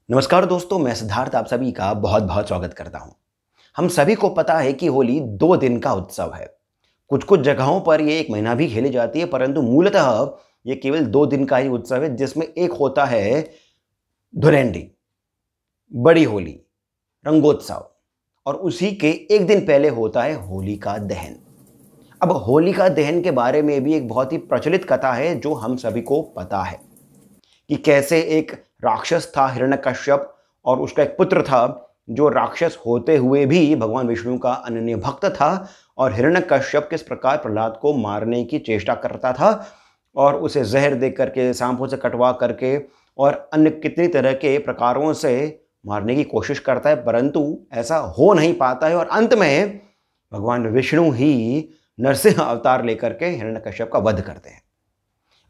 नमस्कार दोस्तों, मैं सिद्धार्थ आप सभी का बहुत बहुत स्वागत करता हूं। हम सभी को पता है कि होली 2 दिन का उत्सव है। कुछ कुछ जगहों पर ये 1 महीना भी खेली जाती है, परंतु मूलतः ये केवल 2 दिन का ही उत्सव है, जिसमें एक होता है धुलेंडी, बड़ी होली, रंगोत्सव, और उसी के एक दिन पहले होता है होलिका दहन। अब होलिका दहन के बारे में भी एक बहुत ही प्रचलित कथा है जो हम सभी को पता है कि कैसे एक राक्षस था हिरण्यकश्यप और उसका एक पुत्र था जो राक्षस होते हुए भी भगवान विष्णु का अनन्य भक्त था, और हिरण्यकश्यप किस प्रकार प्रहलाद को मारने की चेष्टा करता था और उसे जहर दे करके, सांपों से कटवा करके और अन्य कितनी तरह के प्रकारों से मारने की कोशिश करता है, परंतु ऐसा हो नहीं पाता है और अंत में भगवान विष्णु ही नरसिंह अवतार लेकर के हिरण्यकश्यप का वध करते हैं।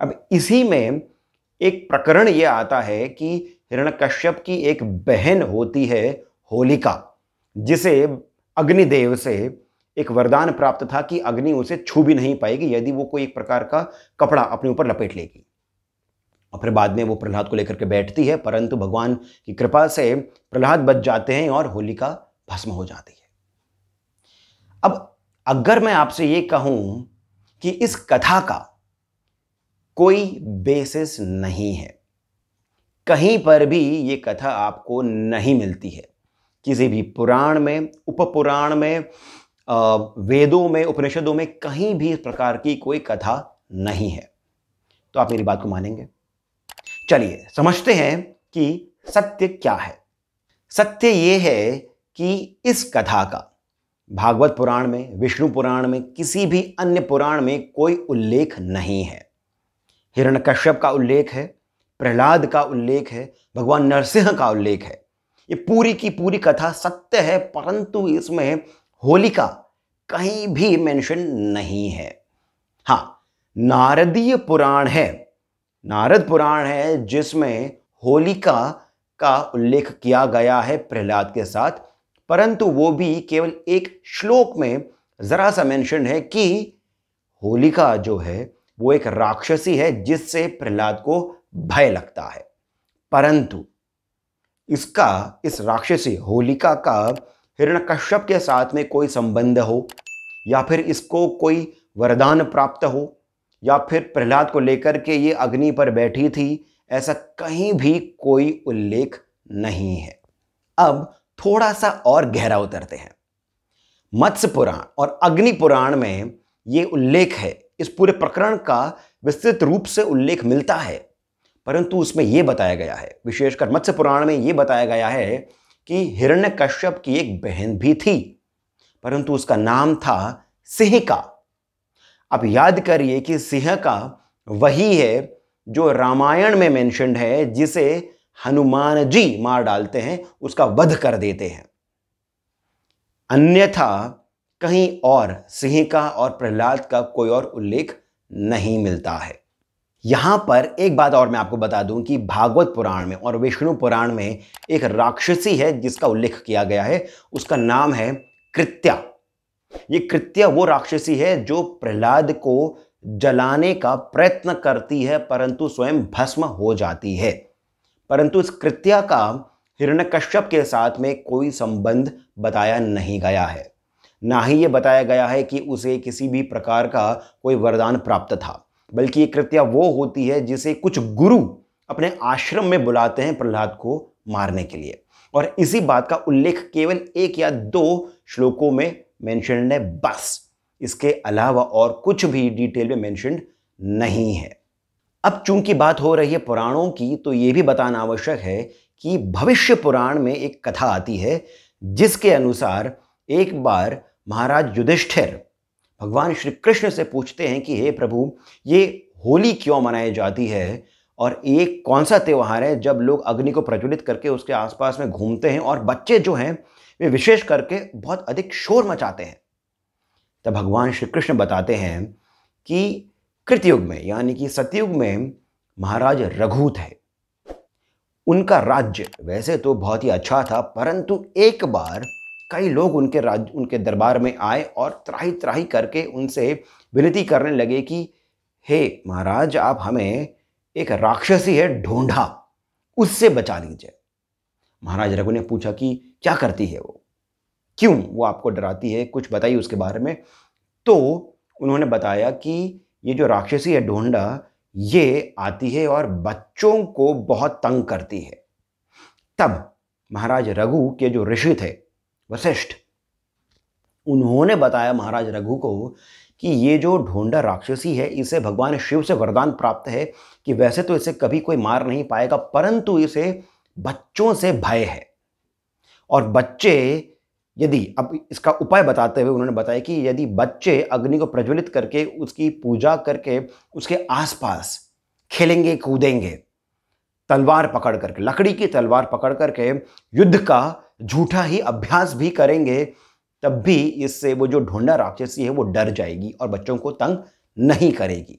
अब इसी में एक प्रकरण ये आता है कि हिरण्यकश्यप की एक बहन होती है होलिका, जिसे अग्निदेव से एक वरदान प्राप्त था कि अग्नि उसे छू भी नहीं पाएगी यदि वो कोई एक प्रकार का कपड़ा अपने ऊपर लपेट लेगी। और फिर बाद में वो प्रहलाद को लेकर के बैठती है, परंतु भगवान की कृपा से प्रहलाद बच जाते हैं और होलिका भस्म हो जाती है। अब अगर मैं आपसे ये कहूं कि इस कथा का कोई बेसिस नहीं है, कहीं पर भी ये कथा आपको नहीं मिलती है, किसी भी पुराण में, उपपुराण में, वेदों में, उपनिषदों में कहीं भी इस प्रकार की कोई कथा नहीं है, तो आप मेरी बात को मानेंगे? चलिए समझते हैं कि सत्य क्या है। सत्य ये है कि इस कथा का भागवत पुराण में, विष्णु पुराण में, किसी भी अन्य पुराण में कोई उल्लेख नहीं है। हिरण्यकश्यप का उल्लेख है, प्रहलाद का उल्लेख है, भगवान नरसिंह का उल्लेख है। ये पूरी की पूरी कथा सत्य है, परंतु इसमें होलिका कहीं भी मेंशन नहीं है। हाँ, नारदीय पुराण है, नारद पुराण है, जिसमें होलिका का उल्लेख किया गया है प्रहलाद के साथ, परंतु वो भी केवल एक श्लोक में जरा सा मेंशन है कि होलिका जो है वो एक राक्षसी है जिससे प्रहलाद को भय लगता है। परंतु इस राक्षसी होलिका का हिरण्यकश्यप के साथ में कोई संबंध हो, या फिर इसको कोई वरदान प्राप्त हो, या फिर प्रहलाद को लेकर के ये अग्नि पर बैठी थी, ऐसा कहीं भी कोई उल्लेख नहीं है। अब थोड़ा सा और गहरा उतरते हैं। मत्स्य पुराण और अग्नि पुराण में ये उल्लेख है, इस पूरे प्रकरण का विस्तृत रूप से उल्लेख मिलता है, परंतु उसमें यह बताया गया है, विशेषकर मत्स्य पुराण में यह बताया गया है कि हिरण्यकश्यप की एक बहन भी थी, परंतु उसका नाम था सिंहिका। अब याद करिए कि सिंहिका वही है जो रामायण में मेंशन्ड है, जिसे हनुमान जी मार डालते हैं, उसका वध कर देते हैं। अन्यथा कहीं और सिंहिका और प्रहलाद का कोई और उल्लेख नहीं मिलता है। यहां पर एक बात और मैं आपको बता दूं कि भागवत पुराण में और विष्णु पुराण में एक राक्षसी है जिसका उल्लेख किया गया है, उसका नाम है कृत्या। ये कृत्या वो राक्षसी है जो प्रहलाद को जलाने का प्रयत्न करती है, परंतु स्वयं भस्म हो जाती है। परंतु इस कृत्या का हिरण्यकश्यप के साथ में कोई संबंध बताया नहीं गया है, ना ही ये बताया गया है कि उसे किसी भी प्रकार का कोई वरदान प्राप्त था, बल्कि ये कृत्या वो होती है जिसे कुछ गुरु अपने आश्रम में बुलाते हैं प्रहलाद को मारने के लिए, और इसी बात का उल्लेख केवल 1 या 2 श्लोकों में मेंशन्ड है बस। इसके अलावा और कुछ भी डिटेल में मेंशन्ड नहीं है। अब चूंकि बात हो रही है पुराणों की, तो ये भी बताना आवश्यक है कि भविष्य पुराण में एक कथा आती है जिसके अनुसार एक बार महाराज युधिष्ठिर भगवान श्री कृष्ण से पूछते हैं कि हे प्रभु, ये होली क्यों मनाई जाती है और एक कौन सा त्यौहार है जब लोग अग्नि को प्रज्वलित करके उसके आसपास में घूमते हैं और बच्चे जो हैं वे विशेष करके बहुत अधिक शोर मचाते हैं। तब भगवान श्री कृष्ण बताते हैं कि कृतयुग में, यानी कि सतयुग में, महाराज रघु थे। उनका राज्य वैसे तो बहुत ही अच्छा था, परंतु एक बार कई लोग उनके दरबार में आए और त्राही त्राही करके उनसे विनती करने लगे कि हे महाराज, आप हमें एक राक्षसी है ढूंढा, उससे बचा लीजिए। महाराज रघु ने पूछा कि क्या करती है वो, क्यों वो आपको डराती है, कुछ बताइए उसके बारे में। तो उन्होंने बताया कि ये जो राक्षसी है ढोंडा, ये आती है और बच्चों को बहुत तंग करती है। तब महाराज रघु के जो ऋषि थे वशिष्ठ, उन्होंने बताया महाराज रघु को कि ये जो ढोंडा राक्षसी है, इसे भगवान शिव से वरदान प्राप्त है कि वैसे तो इसे कभी कोई मार नहीं पाएगा, परंतु इसे बच्चों से भय है। और बच्चे यदि, अब इसका उपाय बताते हुए उन्होंने बताया कि यदि बच्चे अग्नि को प्रज्वलित करके उसकी पूजा करके उसके आसपास खेलेंगे कूदेंगे, तलवार पकड़ करके, लकड़ी की तलवार पकड़ करके युद्ध का झूठा ही अभ्यास भी करेंगे, तब भी इससे वो जो ढोंडा राक्षसी है वो डर जाएगी और बच्चों को तंग नहीं करेगी।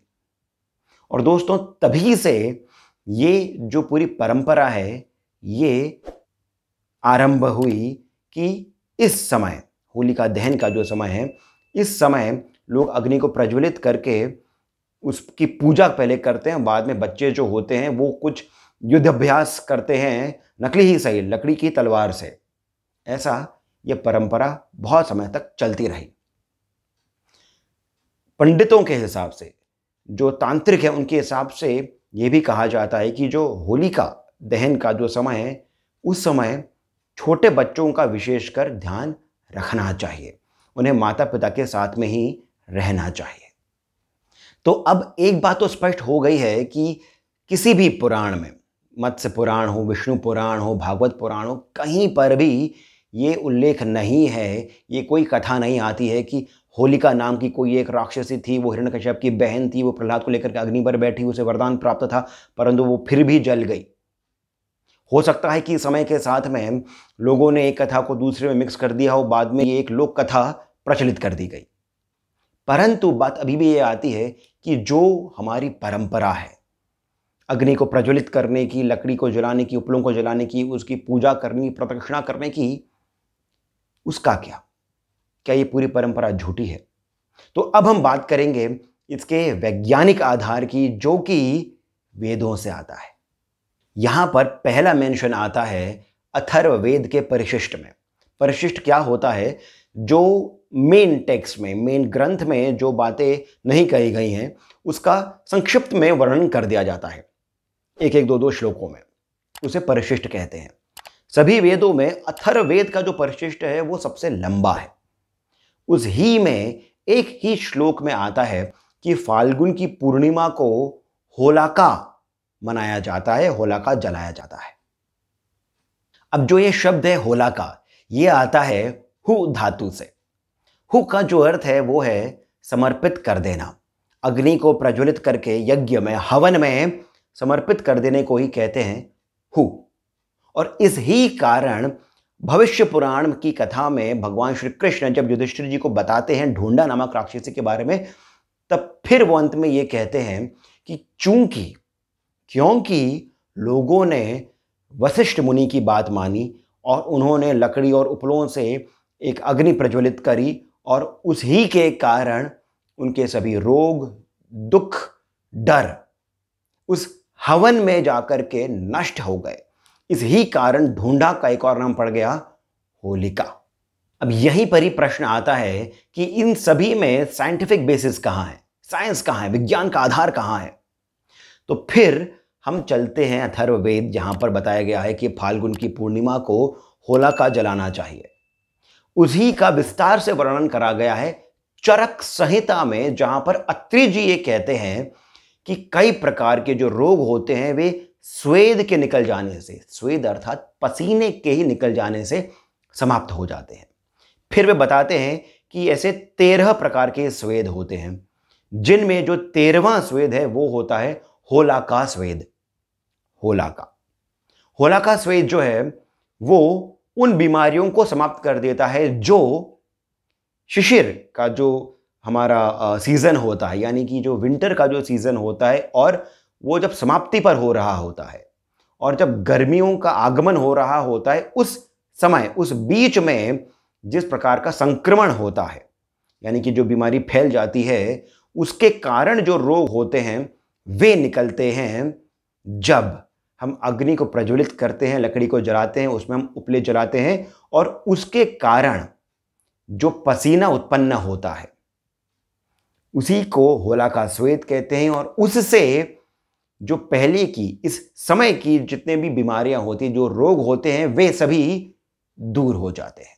और दोस्तों, तभी से ये जो पूरी परंपरा है ये आरंभ हुई कि इस समय होलिका दहन का जो समय है, इस समय लोग अग्नि को प्रज्वलित करके उसकी पूजा पहले करते हैं, बाद में बच्चे जो होते हैं वो कुछ युद्धाभ्यास करते हैं, नकली ही सही, लकड़ी की तलवार से। ऐसा ये परंपरा बहुत समय तक चलती रही। पंडितों के हिसाब से, जो तांत्रिक है उनके हिसाब से ये भी कहा जाता है कि जो होलिका दहन का जो समय है, उस समय छोटे बच्चों का विशेषकर ध्यान रखना चाहिए, उन्हें माता पिता के साथ में ही रहना चाहिए। तो अब एक बात तो स्पष्ट हो गई है कि किसी भी पुराण में, मत्स्य पुराण हो, विष्णु पुराण हो, भागवत पुराण हो, कहीं पर भी ये उल्लेख नहीं है, ये कोई कथा नहीं आती है कि होलिका नाम की कोई एक राक्षसी थी, वो हिरण्यकश्यप की बहन थी, वो प्रहलाद को लेकर के अग्नि पर बैठी, उसे वरदान प्राप्त था परंतु वो फिर भी जल गई। हो सकता है कि समय के साथ में लोगों ने एक कथा को दूसरे में मिक्स कर दिया हो, बाद में ये एक लोक कथा प्रचलित कर दी गई। परंतु बात अभी भी ये आती है कि जो हमारी परंपरा है अग्नि को प्रज्वलित करने की, लकड़ी को जलाने की, उपलों को जलाने की, उसकी पूजा करनी, प्रदक्षिणा करने की, उसका क्या ये पूरी परंपरा झूठी है? तो अब हम बात करेंगे इसके वैज्ञानिक आधार की, जो कि वेदों से आता है। यहां पर पहला मेंशन आता है अथर्ववेद के परिशिष्ट में। परिशिष्ट क्या होता है? जो मेन टेक्स्ट में, मेन ग्रंथ में जो बातें नहीं कही गई हैं उसका संक्षिप्त में वर्णन कर दिया जाता है, एक एक दो श्लोकों में, उसे परिशिष्ट कहते हैं। सभी वेदों में अथर्ववेद का जो परिशिष्ट है वो सबसे लंबा है। उस ही में एक ही श्लोक में आता है कि फाल्गुन की पूर्णिमा को होलिका मनाया जाता है, होलिका जलाया जाता है। अब जो ये शब्द है होलिका, ये आता है हु धातु से। हु का जो अर्थ है वो है समर्पित कर देना। अग्नि को प्रज्वलित करके यज्ञ में, हवन में समर्पित कर देने को ही कहते हैं हु। और इस ही कारण भविष्य पुराण की कथा में भगवान श्री कृष्ण जब युधिष्ठिर जी को बताते हैं ढोंडा नामक राक्षसी के बारे में, तब फिर वो अंत में ये कहते हैं कि क्योंकि लोगों ने वशिष्ठ मुनि की बात मानी और उन्होंने लकड़ी और उपलों से एक अग्नि प्रज्वलित करी, और उसी के कारण उनके सभी रोग, दुख, डर उस हवन में जाकर के नष्ट हो गए। इस ही कारण ढोंडा का एक और नाम पड़ गया होलिका। अब यहीं पर ही प्रश्न आता है कि इन सभी में साइंटिफिक बेसिस कहाँ है, साइंस कहाँ है, विज्ञान का आधार कहाँ है? तो फिर हम चलते हैं अथर्ववेद, जहां पर बताया गया है कि फाल्गुन की पूर्णिमा को होलिका जलाना चाहिए। उसी का विस्तार से वर्णन करा गया है चरक संहिता में, जहां पर अत्रि जी ये कहते हैं कि कई प्रकार के जो रोग होते हैं वे स्वेद के निकल जाने से, स्वेद अर्थात पसीने के ही निकल जाने से समाप्त हो जाते हैं। फिर वे बताते हैं कि ऐसे 13 प्रकार के स्वेद होते हैं, जिनमें जो 13वां स्वेद है वो होता है होलिका स्वेद। होलिका स्वेद जो है वो उन बीमारियों को समाप्त कर देता है जो शिशिर का जो हमारा सीजन होता है, यानी कि जो विंटर का जो सीजन होता है और वो जब समाप्ति पर हो रहा होता है और जब गर्मियों का आगमन हो रहा होता है, उस समय, उस बीच में जिस प्रकार का संक्रमण होता है, यानी कि जो बीमारी फैल जाती है, उसके कारण जो रोग होते हैं वे निकलते हैं जब हम अग्नि को प्रज्वलित करते हैं, लकड़ी को जलाते हैं, उसमें हम उपले जलाते हैं और उसके कारण जो पसीना उत्पन्न होता है उसी को होला का श्वेत कहते हैं। और उससे जो पहले की इस समय की जितने भी बीमारियां होती हैं, जो रोग होते हैं, वे सभी दूर हो जाते हैं।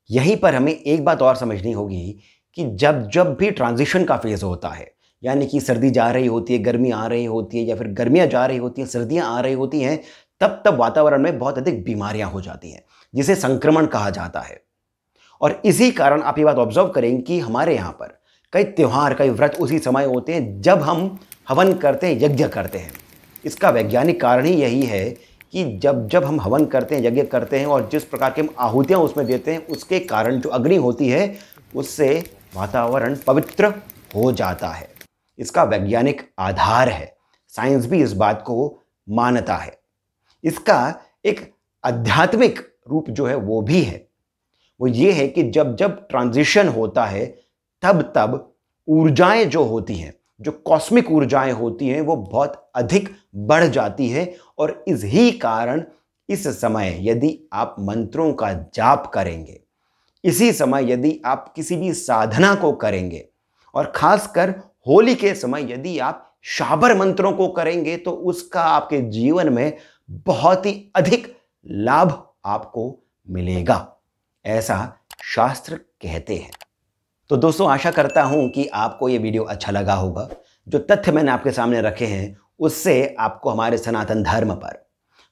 यहीं पर हमें एक बात और समझनी होगी कि जब जब भी ट्रांजिशन का फेज होता है, यानी कि सर्दी जा रही होती है, गर्मी आ रही होती है, या फिर गर्मियां जा रही होती हैं, सर्दियां आ रही होती हैं, तब तब वातावरण में बहुत अधिक बीमारियां हो जाती हैं, जिसे संक्रमण कहा जाता है। और इसी कारण आप ये बात ऑब्जर्व करेंगे कि हमारे यहाँ पर कई त्योहार, कई व्रत उसी समय होते हैं जब हम हवन करते हैं, यज्ञ करते हैं। इसका वैज्ञानिक कारण ही यही है कि जब जब हम हवन करते हैं, यज्ञ करते हैं और जिस प्रकार की हम आहुतियाँ उसमें देते हैं, उसके कारण जो अग्नि होती है उससे वातावरण पवित्र हो जाता है। इसका वैज्ञानिक आधार है, साइंस भी इस बात को मानता है। इसका एक आध्यात्मिक रूप जो है वो भी है, वो ये है कि जब जब ट्रांजिशन होता है तब तब ऊर्जाएं जो होती हैं, जो कॉस्मिक ऊर्जाएं होती हैं, वो बहुत अधिक बढ़ जाती है। और इस ही कारण इस समय यदि आप मंत्रों का जाप करेंगे, इसी समय यदि आप किसी भी साधना को करेंगे, और खासकर होली के समय यदि आप शाबर मंत्रों को करेंगे, तो उसका आपके जीवन में बहुत ही अधिक लाभ आपको मिलेगा, ऐसा शास्त्र कहते हैं। तो दोस्तों, आशा करता हूं कि आपको ये वीडियो अच्छा लगा होगा। जो तथ्य मैंने आपके सामने रखे हैं उससे आपको हमारे सनातन धर्म पर,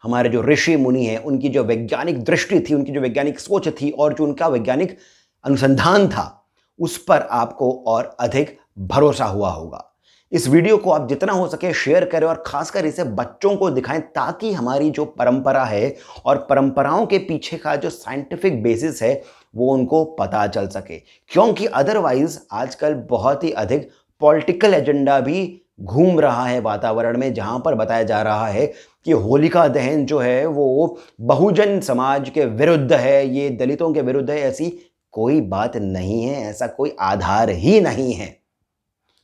हमारे जो ऋषि मुनि हैं, उनकी जो वैज्ञानिक दृष्टि थी, उनकी जो वैज्ञानिक सोच थी और जो उनका वैज्ञानिक अनुसंधान था, उस पर आपको और अधिक भरोसा हुआ होगा। इस वीडियो को आप जितना हो सके शेयर करें और खासकर इसे बच्चों को दिखाएं, ताकि हमारी जो परंपरा है और परंपराओं के पीछे का जो साइंटिफिक बेसिस है वो उनको पता चल सके। क्योंकि अदरवाइज आजकल बहुत ही अधिक पॉलिटिकल एजेंडा भी घूम रहा है वातावरण में, जहां पर बताया जा रहा है कि होलिका दहन जो है वो बहुजन समाज के विरुद्ध है, ये दलितों के विरुद्ध है। ऐसी कोई बात नहीं है, ऐसा कोई आधार ही नहीं है।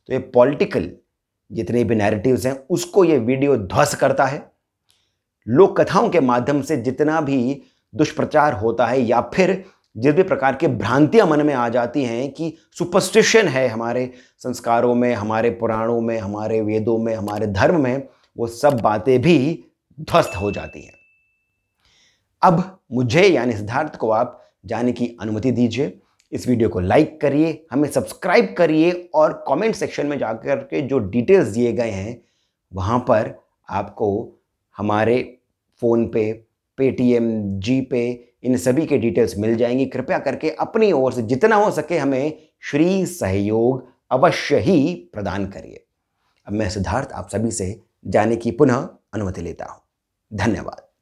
तो ये पॉलिटिकल जितने भी नैरेटिव्स हैं उसको ये वीडियो ध्वस्त करता है। लोक कथाओं के माध्यम से जितना भी दुष्प्रचार होता है या फिर जिस भी प्रकार की भ्रांतियां मन में आ जाती हैं कि सुपरस्टिशन है हमारे संस्कारों में, हमारे पुराणों में, हमारे वेदों में, हमारे धर्म में, वो सब बातें भी ध्वस्त हो जाती हैं। अब मुझे यानी सिद्धार्थ को आप जाने की अनुमति दीजिए। इस वीडियो को लाइक करिए, हमें सब्सक्राइब करिए और कमेंट सेक्शन में जाकर के जो डिटेल्स दिए गए हैं वहाँ पर आपको हमारे फ़ोन पे, पेटीएम, जीपे, इन सभी के डिटेल्स मिल जाएंगी। कृपया करके अपनी ओर से जितना हो सके हमें श्री सहयोग अवश्य ही प्रदान करिए। अब मैं सिद्धार्थ आप सभी से जाने की पुनः अनुमति लेता हूँ। धन्यवाद।